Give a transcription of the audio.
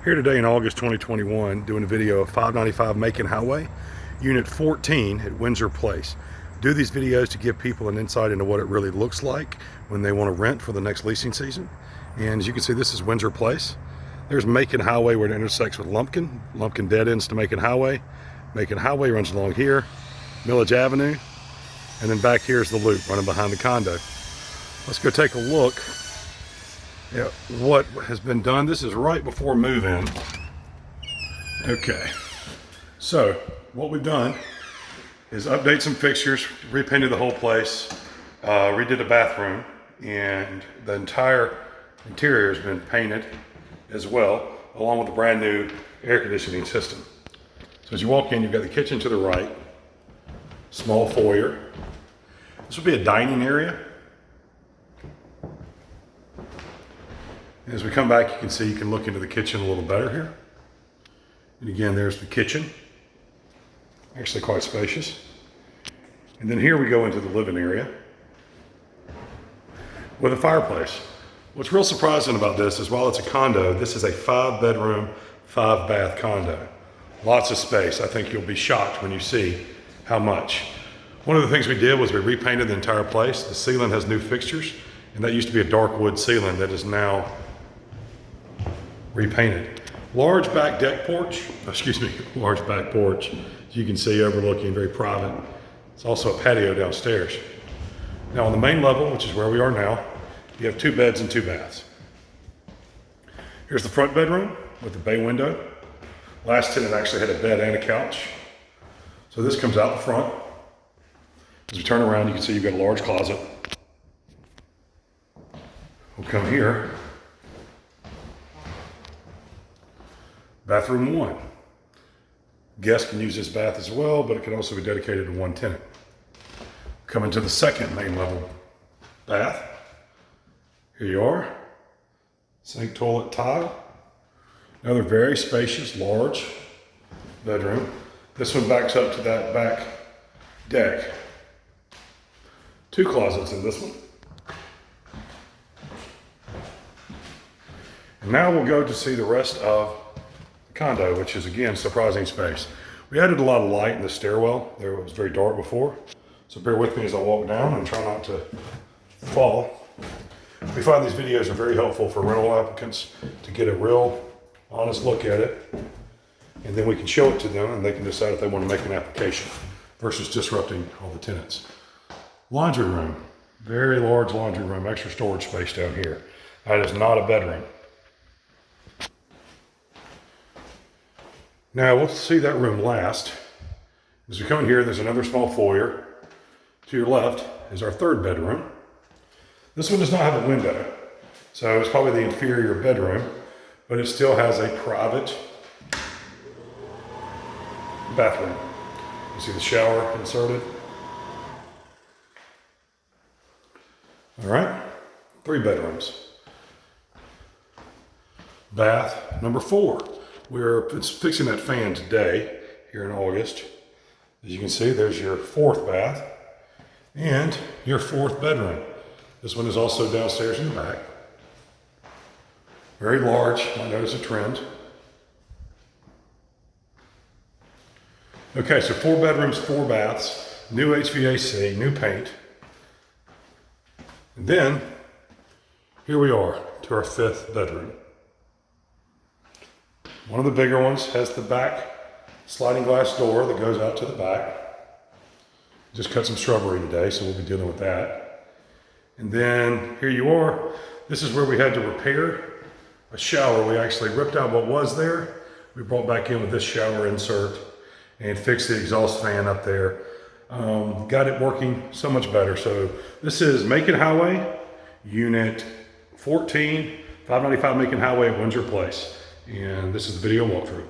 Here today in August 2021, doing a video of 595 Macon Highway, Unit 14 at Windsor Place. Do these videos to give people an insight into what it really looks like when they want to rent for the next leasing season. And as you can see, this is Windsor Place. There's Macon Highway where it intersects with Lumpkin. Lumpkin dead ends to Macon Highway. Macon Highway runs along here, Millage Avenue, and then back here is the loop running behind the condo. Let's go take a look at what has been done. This is right before move-in. Okay, so what we've done is update some fixtures, repainted the whole place, redid the bathroom, and the entire interior has been painted as well, along with a brand new air conditioning system. So as you walk in, you've got the kitchen to the right, small foyer. This will be a dining area. As we come back, you can see you can look into the kitchen a little better here. And again, there's the kitchen. Actually quite spacious. And then here we go into the living area with a fireplace. What's real surprising about this is while it's a condo, this is a 5-bedroom, 5-bath condo. Lots of space. I think you'll be shocked when you see how much. One of the things we did was we repainted the entire place. The ceiling has new fixtures, and that used to be a dark wood ceiling that is now repainted. Large back deck porch, large back porch, as you can see, overlooking, very private. It's also a patio downstairs. Now on the main level, which is where we are now, you have 2 beds and 2 baths. Here's the front bedroom with the bay window. Last tenant actually had a bed and a couch. So this comes out the front. As we turn around, you can see you've got a large closet. We'll come here. Bathroom 1. Guests can use this bath as well, but it can also be dedicated to one tenant. Coming to the second main level bath. Here you are. Sink, toilet, tile. Another very spacious, large bedroom. This one backs up to that back deck. 2 closets in this one. And now we'll go to see the rest of the condo, which is again surprising space. We added a lot of light in the stairwell. There was very dark before. So bear with me as I walk down and try not to fall. We find these videos are very helpful for rental applicants to get a real honest look at it. And then we can show it to them and they can decide if they want to make an application versus disrupting all the tenants. Laundry room, very large laundry room, extra storage space down here. That is not a bedroom. Now we'll see that room last. As we come in here, there's another small foyer. To your left is our 3rd bedroom. This one does not have a window, so it's probably the inferior bedroom, but it still has a private bathroom. You see the shower inserted. All right, 3 bedrooms. Bath number 4. We're fixing that fan today, here in August. As you can see, there's your 4th bath and your 4th bedroom. This one is also downstairs in the back. Very large, I notice a trend. Okay, so 4 bedrooms, 4 baths, new HVAC, new paint. And then, here we are to our 5th bedroom. One of the bigger ones has the back sliding glass door that goes out to the back. Just cut some shrubbery today, so we'll be dealing with that. And then here you are. This is where we had to repair a shower. We actually ripped out what was there. We brought back in with this shower insert and fixed the exhaust fan up there. Got it working so much better. So this is Macon Highway, Unit 14, 595 Macon Highway at Windsor Place. And this is the video walkthrough.